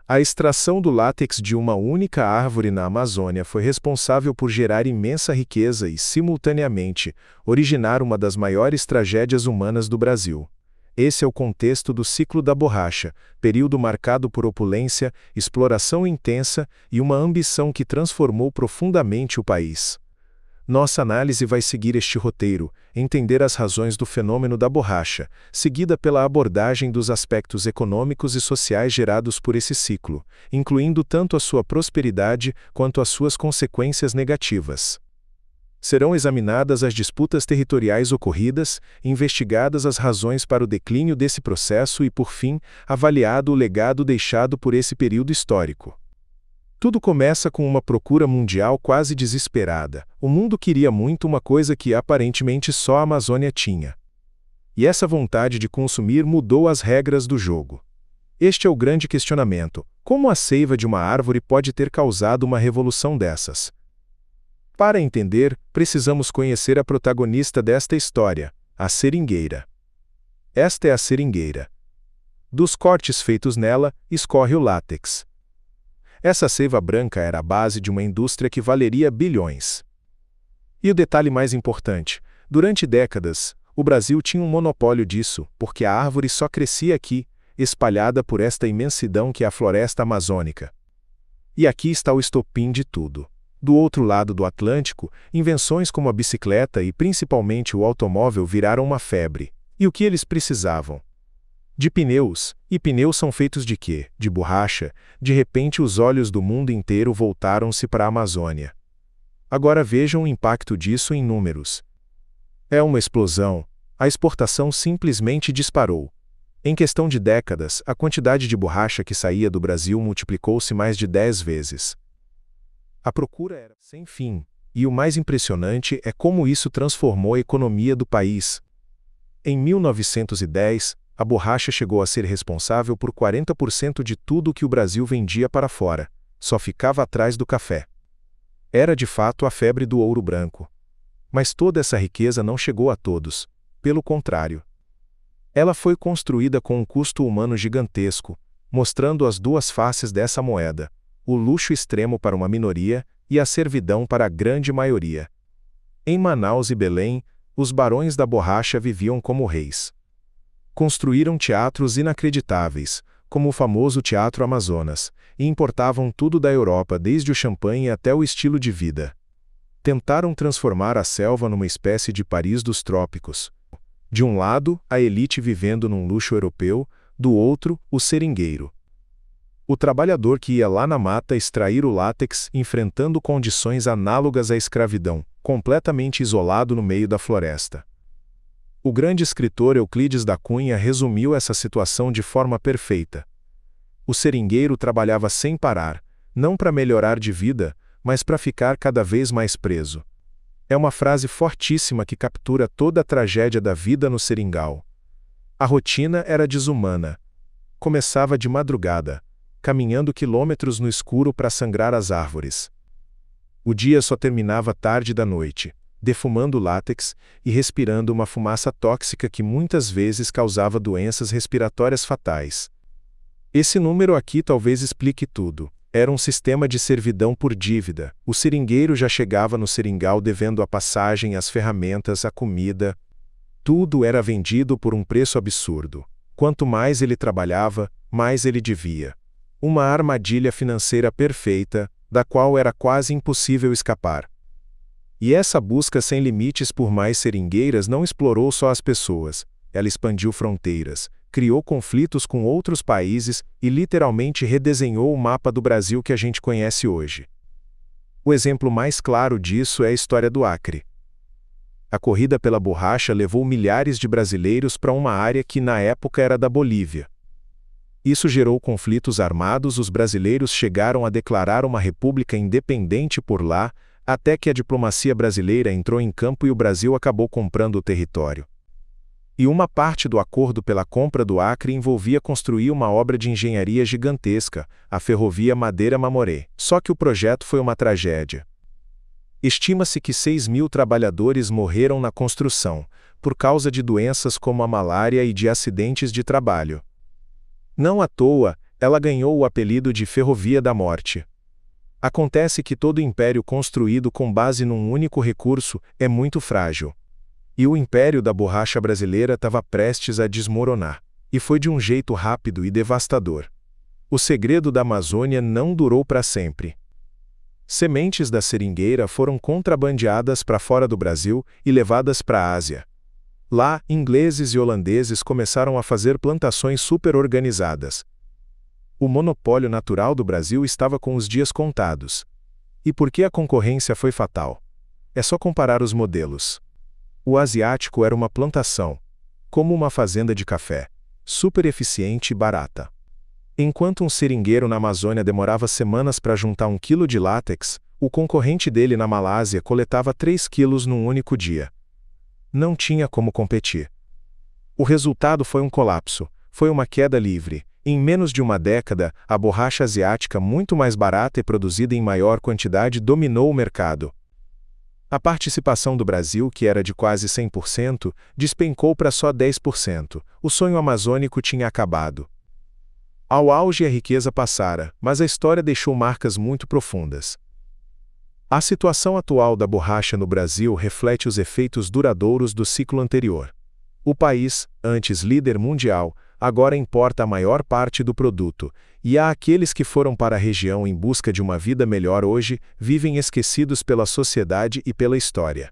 A extração do látex de uma única árvore na Amazônia foi responsável por gerar imensa riqueza e, simultaneamente, originar uma das maiores tragédias humanas do Brasil. Esse é o contexto do ciclo da borracha, período marcado por opulência, exploração intensa e uma ambição que transformou profundamente o país. Nossa análise vai seguir este roteiro, entender as razões do fenômeno da borracha, seguida pela abordagem dos aspectos econômicos e sociais gerados por esse ciclo, incluindo tanto a sua prosperidade quanto as suas consequências negativas. Serão examinadas as disputas territoriais ocorridas, investigadas as razões para o declínio desse processo e, por fim, avaliado o legado deixado por esse período histórico. Tudo começa com uma procura mundial quase desesperada. O mundo queria muito uma coisa que aparentemente só a Amazônia tinha. E essa vontade de consumir mudou as regras do jogo. Este é o grande questionamento: como a seiva de uma árvore pode ter causado uma revolução dessas? Para entender, precisamos conhecer a protagonista desta história, a seringueira. Esta é a seringueira. Dos cortes feitos nela, escorre o látex. Essa seiva branca era a base de uma indústria que valeria bilhões. E o detalhe mais importante: durante décadas, o Brasil tinha um monopólio disso, porque a árvore só crescia aqui, espalhada por esta imensidão que é a floresta amazônica. E aqui está o estopim de tudo. Do outro lado do Atlântico, invenções como a bicicleta e principalmente o automóvel viraram uma febre. E o que eles precisavam? De pneus. E pneus são feitos de quê? De borracha. De repente os olhos do mundo inteiro voltaram-se para a Amazônia. Agora vejam o impacto disso em números. É uma explosão. A exportação simplesmente disparou. Em questão de décadas, a quantidade de borracha que saía do Brasil multiplicou-se mais de 10 vezes. A procura era sem fim, e o mais impressionante é como isso transformou a economia do país. Em 1910, a borracha chegou a ser responsável por 40% de tudo o que o Brasil vendia para fora, só ficava atrás do café. Era de fato a febre do ouro branco. Mas toda essa riqueza não chegou a todos, pelo contrário. Ela foi construída com um custo humano gigantesco, mostrando as duas faces dessa moeda: o luxo extremo para uma minoria e a servidão para a grande maioria. Em Manaus e Belém, os barões da borracha viviam como reis. Construíram teatros inacreditáveis, como o famoso Teatro Amazonas, e importavam tudo da Europa, desde o champanhe até o estilo de vida. Tentaram transformar a selva numa espécie de Paris dos trópicos. De um lado, a elite vivendo num luxo europeu, do outro, o seringueiro. O trabalhador que ia lá na mata extrair o látex, enfrentando condições análogas à escravidão, completamente isolado no meio da floresta. O grande escritor Euclides da Cunha resumiu essa situação de forma perfeita. O seringueiro trabalhava sem parar, não para melhorar de vida, mas para ficar cada vez mais preso. É uma frase fortíssima que captura toda a tragédia da vida no seringal. A rotina era desumana. Começava de madrugada, caminhando quilômetros no escuro para sangrar as árvores. O dia só terminava tarde da noite, defumando látex e respirando uma fumaça tóxica que muitas vezes causava doenças respiratórias fatais. Esse número aqui talvez explique tudo. Era um sistema de servidão por dívida. O seringueiro já chegava no seringal devendo a passagem, as ferramentas, a comida. Tudo era vendido por um preço absurdo. Quanto mais ele trabalhava, mais ele devia. Uma armadilha financeira perfeita, da qual era quase impossível escapar. E essa busca sem limites por mais seringueiras não explorou só as pessoas, ela expandiu fronteiras, criou conflitos com outros países e literalmente redesenhou o mapa do Brasil que a gente conhece hoje. O exemplo mais claro disso é a história do Acre. A corrida pela borracha levou milhares de brasileiros para uma área que na época era da Bolívia. Isso gerou conflitos armados, os brasileiros chegaram a declarar uma república independente por lá, até que a diplomacia brasileira entrou em campo e o Brasil acabou comprando o território. E uma parte do acordo pela compra do Acre envolvia construir uma obra de engenharia gigantesca, a ferrovia Madeira-Mamoré. Só que o projeto foi uma tragédia. Estima-se que 6.000 trabalhadores morreram na construção, por causa de doenças como a malária e de acidentes de trabalho. Não à toa, Ela ganhou o apelido de Ferrovia da Morte. Acontece que todo império construído com base num único recurso é muito frágil. E o império da borracha brasileira estava prestes a desmoronar. E foi de um jeito rápido e devastador. O segredo da Amazônia não durou para sempre. Sementes da seringueira foram contrabandeadas para fora do Brasil e levadas para a Ásia. Lá, ingleses e holandeses começaram a fazer plantações superorganizadas. O monopólio natural do Brasil estava com os dias contados. E por que a concorrência foi fatal? É só comparar os modelos. O asiático era uma plantação, como uma fazenda de café, super eficiente e barata. Enquanto um seringueiro na Amazônia demorava semanas para juntar 1 quilo de látex, o concorrente dele na Malásia coletava 3 quilos num único dia. Não tinha como competir. O resultado foi um colapso, foi uma queda livre. Em menos de uma década, a borracha asiática, muito mais barata e produzida em maior quantidade, dominou o mercado. A participação do Brasil, que era de quase 100%, despencou para só 10%. O sonho amazônico tinha acabado. Ao auge a riqueza passara, mas a história deixou marcas muito profundas. A situação atual da borracha no Brasil reflete os efeitos duradouros do ciclo anterior. O país, antes líder mundial, agora importa a maior parte do produto, e há aqueles que foram para a região em busca de uma vida melhor hoje, vivem esquecidos pela sociedade e pela história.